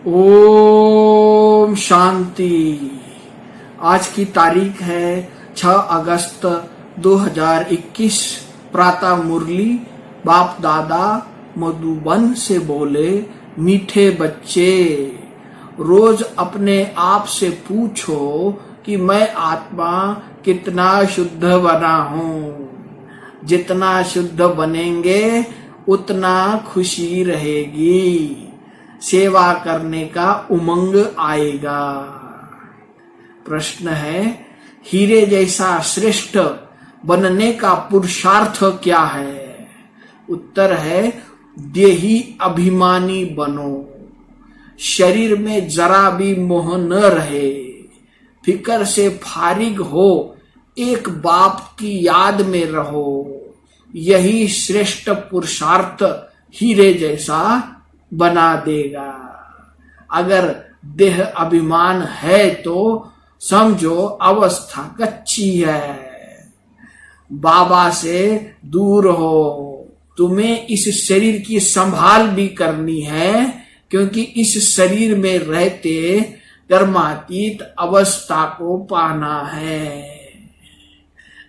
ओम शांति। आज की तारीख है 6 अगस्त 2021। प्रातः मुरली बाप दादा मधुबन से बोले, मीठे बच्चे रोज अपने आप से पूछो कि मैं आत्मा कितना शुद्ध बना हूँ। जितना शुद्ध बनेंगे उतना खुशी रहेगी, सेवा करने का उमंग आएगा। प्रश्न है, हीरे जैसा श्रेष्ठ बनने का पुरुषार्थ क्या है? उत्तर है, देही अभिमानी बनो। शरीर में जरा भी मोह न रहे, फिकर से फारिग हो, एक बाप की याद में रहो। यही श्रेष्ठ पुरुषार्थ हीरे जैसा बना देगा। अगर देह अभिमान है तो समझो अवस्था कच्ची है, बाबा से दूर हो। तुम्हें इस शरीर की संभाल भी करनी है, क्योंकि इस शरीर में रहते कर्मातीत अवस्था को पाना है।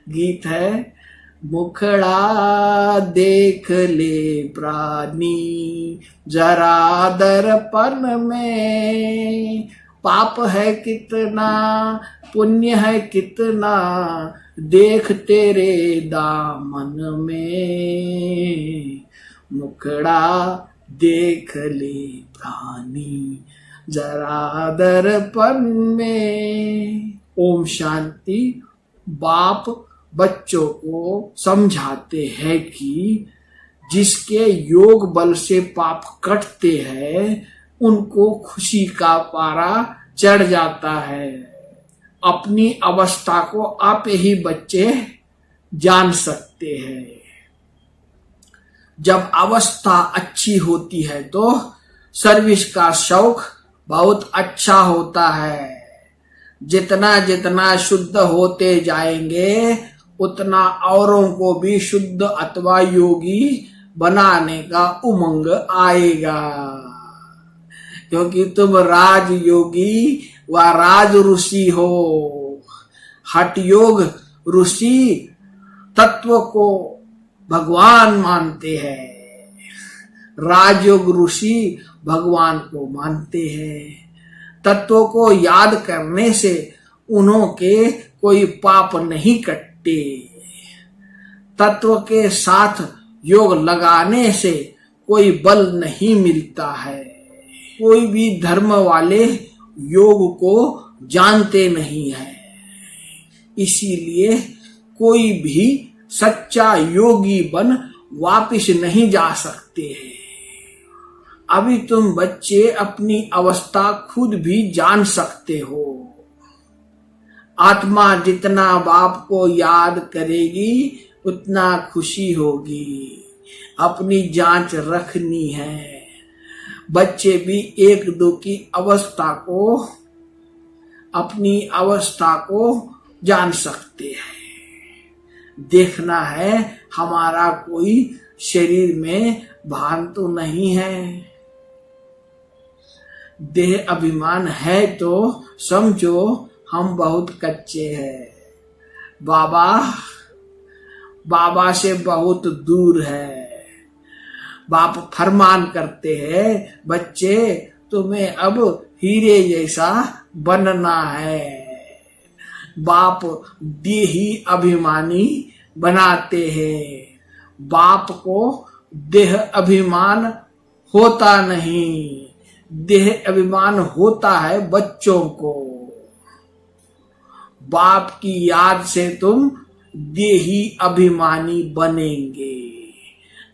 गीत है, मुखड़ा देख ले प्राणी जरा दर्पण में, पाप है कितना पुण्य है कितना, देख तेरे दामन में। मुखड़ा देख ले प्राणी जरा दर्पण में। ओम शांति। बाप बच्चों को समझाते हैं कि जिसके योग बल से पाप कटते हैं उनको खुशी का पारा चढ़ जाता है। अपनी अवस्था को आप ही बच्चे जान सकते हैं। जब अवस्था अच्छी होती है तो सर्विस का शौक बहुत अच्छा होता है। जितना जितना शुद्ध होते जाएंगे उतना औरों को भी शुद्ध अथवा योगी बनाने का उमंग आएगा। क्योंकि तुम राज योगी व राज ऋषि हो। हठ योग ऋषि तत्व को भगवान मानते हैं, राजयोग ऋषि भगवान को मानते हैं। तत्व को याद करने से उन्हों के कोई पाप नहीं कटते। तत्व के साथ योग लगाने से कोई बल नहीं मिलता है। कोई भी धर्म वाले योग को जानते नहीं है, इसीलिए कोई भी सच्चा योगी बन वापिस नहीं जा सकते हैं। अभी तुम बच्चे अपनी अवस्था खुद भी जान सकते हो। आत्मा जितना बाप को याद करेगी उतना खुशी होगी। अपनी जांच रखनी है। बच्चे भी एक दो की अवस्था को, अपनी अवस्था को जान सकते हैं। देखना है हमारा कोई शरीर में भान तो नहीं है। देह अभिमान है तो समझो हम बहुत कच्चे हैं। बाबा से बहुत दूर है। बाप फरमान करते हैं, बच्चे तुम्हें अब हीरे जैसा बनना है। बाप देही अभिमानी बनाते हैं। बाप को देह अभिमान होता नहीं, देह अभिमान होता है बच्चों को। बाप की याद से तुम देही अभिमानी बनेंगे।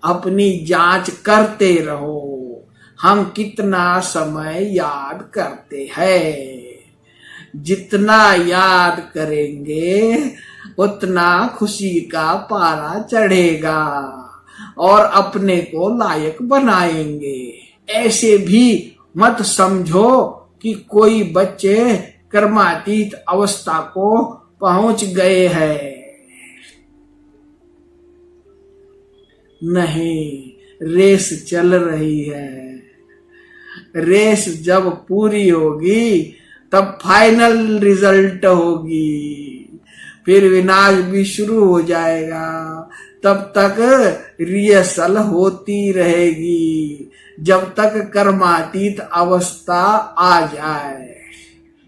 अपनी जांच करते रहो, हम कितना समय याद करते हैं। जितना याद करेंगे उतना खुशी का पारा चढ़ेगा और अपने को लायक बनाएंगे। ऐसे भी मत समझो कि कोई बच्चे कर्मातीत अवस्था को पहुंच गए हैं। नहीं, रेस चल रही है। रेस जब पूरी होगी तब फाइनल रिजल्ट होगी। फिर विनाश भी शुरू हो जाएगा, तब तक रिहर्सल होती रहेगी जब तक कर्मातीत अवस्था आ जाए।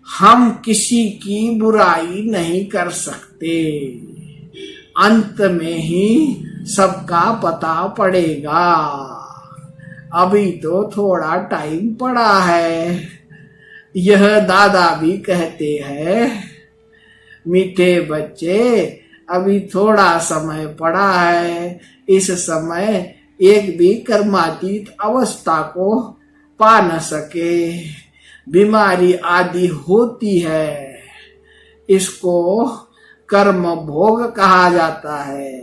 हम किसी की बुराई नहीं कर सकते, अंत में ही सबका पता पड़ेगा। अभी तो थोड़ा टाइम पड़ा है। यह दादा भी कहते हैं, मीठे बच्चे अभी थोड़ा समय पड़ा है, इस समय एक भी कर्मातीत अवस्था को पा न सके। बीमारी आदि होती है, इसको कर्म भोग कहा जाता है।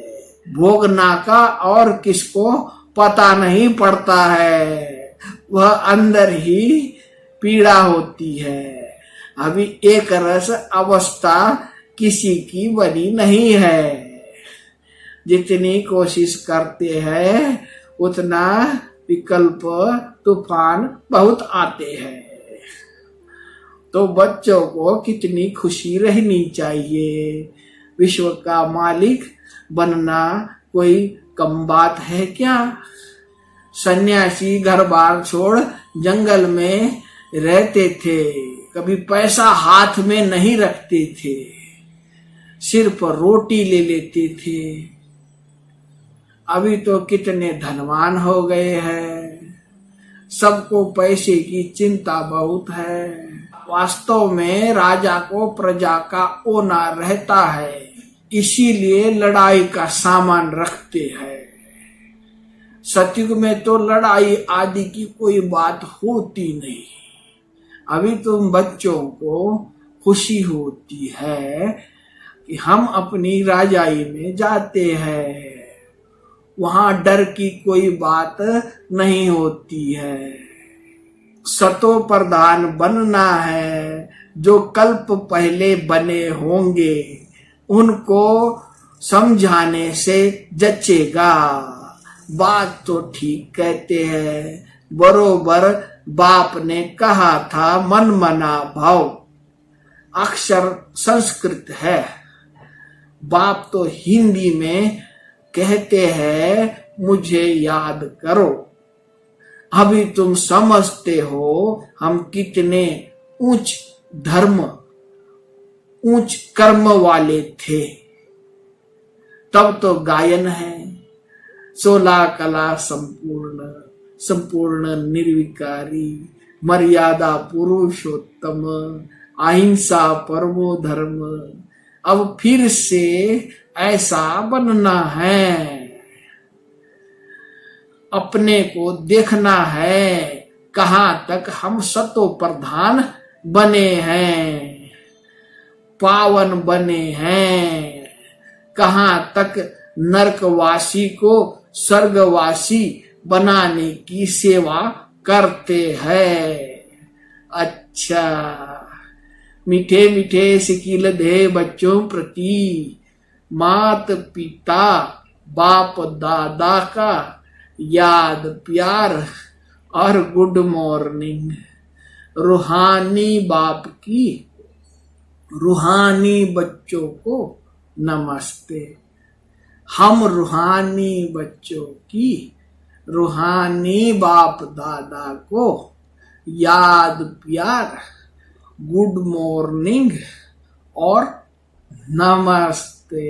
भोगना का और किसको पता नहीं पड़ता है, वह अंदर ही पीड़ा होती है। अभी एक रस अवस्था किसी की बनी नहीं है। जितनी कोशिश करते हैं उतना विकल्प तूफान बहुत आते हैं। तो बच्चों को कितनी खुशी रहनी चाहिए। विश्व का मालिक बनना कोई कम बात है क्या? सन्यासी घर बार छोड़ जंगल में रहते थे, कभी पैसा हाथ में नहीं रखते थे, सिर्फ रोटी ले लेते थे। अभी तो कितने धनवान हो गए हैं, सबको पैसे की चिंता बहुत है। वास्तव में राजा को प्रजा का ओना रहता है, इसीलिए लड़ाई का सामान रखते हैं। सतयुग में तो लड़ाई आदि की कोई बात होती नहीं। अभी तुम बच्चों को खुशी होती है कि हम अपनी राजाई में जाते हैं, वहां डर की कोई बात नहीं होती है। सतो प्रधान बनना है, जो कल्प पहले बने होंगे उनको समझाने से जचेगा। बात तो ठीक कहते हैं, बरोबर बाप ने कहा था, मन मना भाव। अक्षर संस्कृत है, बाप तो हिंदी में कहते हैं, मुझे याद करो। अभी तुम समझते हो हम कितने उच्च धर्म उच्च कर्म वाले थे। तब तो गायन है, 16 कला संपूर्ण, संपूर्ण निर्विकारी, मर्यादा पुरुषोत्तम, अहिंसा परमो धर्म। अब फिर से ऐसा बनना है, अपने को देखना है कहां तक हम सतो प्रधान बने हैं, पावन बने हैं, कहां तक नरकवासी को स्वर्गवासी बनाने की सेवा करते हैं। अच्छा, मीठे मीठे सिकिल दे बच्चों प्रति मात पिता बाप दादा का याद प्यार और गुड मॉर्निंग। रूहानी बाप की रूहानी बच्चों को नमस्ते। हम रूहानी बच्चों की रूहानी बाप दादा को याद प्यार, गुड मॉर्निंग और नमस्ते।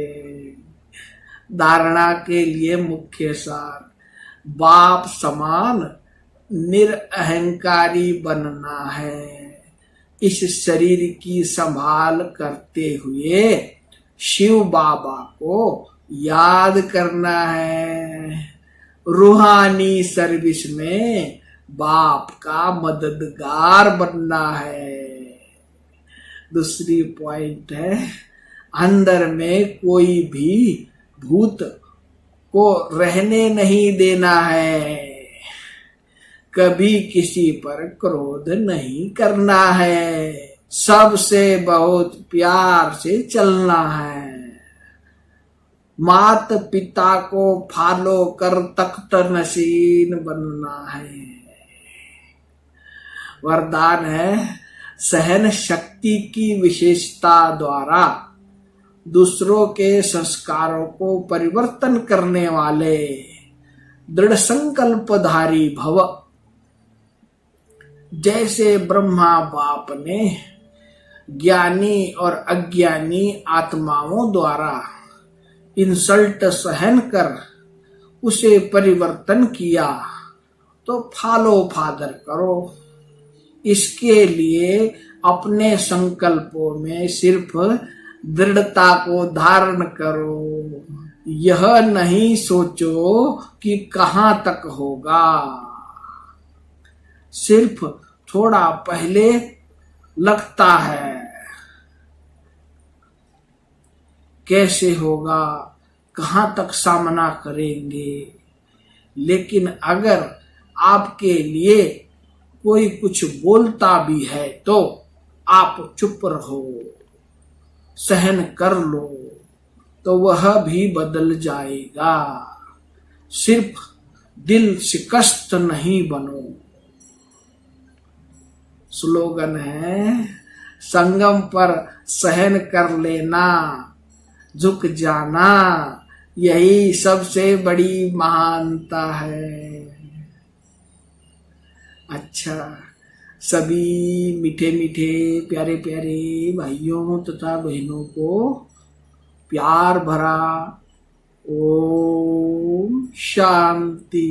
धारणा के लिए मुख्य सार, बाप समान निरअहंकारी बनना है। इस शरीर की संभाल करते हुए शिव बाबा को याद करना है। रूहानी सर्विस में बाप का मददगार बनना है। दूसरी पॉइंट है, अंदर में कोई भी भूत को रहने नहीं देना है। कभी किसी पर क्रोध नहीं करना है, सबसे बहुत प्यार से चलना है। मात पिता को फॉलो कर तख्त नशीन बनना है। वरदान है सहन शक्ति की विशेषता द्वारा दूसरों के संस्कारों को परिवर्तन करने वाले दृढ़ संकल्पधारी भव। जैसे ब्रह्मा बाप ने ज्ञानी और अज्ञानी आत्माओं द्वारा इंसल्ट सहन कर उसे परिवर्तन किया, तो फॉलो फादर करो। इसके लिए अपने संकल्पों में सिर्फ दृढ़ता को धारण करो। यह नहीं सोचो कि कहां तक होगा। सिर्फ थोड़ा पहले लगता है कैसे होगा, कहां तक सामना करेंगे, लेकिन अगर आपके लिए कोई कुछ बोलता भी है तो आप चुप रहो, सहन कर लो, तो वह भी बदल जाएगा। सिर्फ दिल शिकस्त नहीं बनो। स्लोगन है संगम पर सहन कर लेना, झुक जाना, यही सबसे बड़ी महानता है। अच्छा, सभी मीठे मीठे प्यारे प्यारे भाइयों तथा बहनों को प्यार भरा ओम शांति।